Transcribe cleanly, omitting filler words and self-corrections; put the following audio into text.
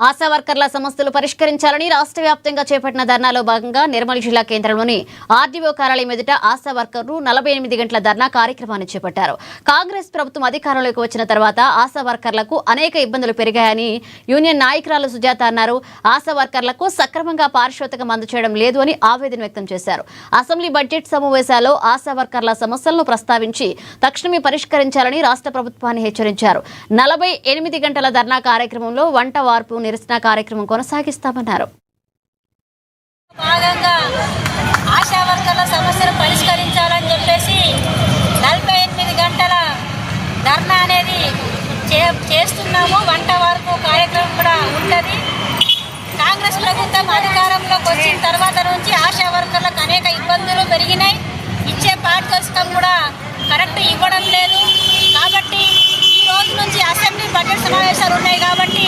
ఆశా వర్కర్ల సమస్యలు పరిష్కరించాలని రాష్ట్ర వ్యాప్తంగా చేపట్టిన ధర్నాలో భాగంగా నిర్మల్ జిల్లా కేంద్రంలోని ఆర్డీఓ కార్యాలయం ఎదుట ఆశా వర్కర్లు 48 గంటల ధర్నా కార్యక్రమాన్ని చేపట్టారు. కాంగ్రెస్ ప్రభుత్వం అధికారంలోకి వచ్చిన తర్వాత ఆశా వర్కర్లకు అనేక ఇబ్బందులు పెరిగాయని యూనియన్ నాయకురాలు సుజాత అన్నారు. ఆశా వర్కర్లకు సక్రమంగా పారితోషికం అందజేయడం లేదు అని ఆవేదన వ్యక్తం చేశారు. అసెంబ్లీ బడ్జెట్ సమావేశాల్లో ఆశా వర్కర్ల సమస్యలను ప్రస్తావించి తక్షణమే పరిష్కరించాలని రాష్ట్ర ప్రభుత్వాన్ని హెచ్చరించారు. 48 గంటల ధర్నా కార్యక్రమంలో వంట వార్పు నిరసన కార్యక్రమం కొనసాగిస్తామన్నారు. భాగంగా ఆశా వర్కర్ల సమస్యలు పరిష్కరించాలని చెప్పేసి 48 గంటల ధర్నా అనేది చేస్తున్నాము. వంట వార్పు కార్యక్రమం కూడా ఉంటుంది. కాంగ్రెస్ ప్రభుత్వం అధికారంలోకి వచ్చిన తర్వాత నుంచి ఆశా వర్కర్లకు అనేక ఇబ్బందులు పెరిగినాయి. ఇచ్చే పారితోషికం కూడా కరెక్ట్ ఇవ్వడం లేదు. కాబట్టి ఈ రోజు నుంచి అసెంబ్లీ బడ్జెట్ సమావేశాలు ఉన్నాయి కాబట్టి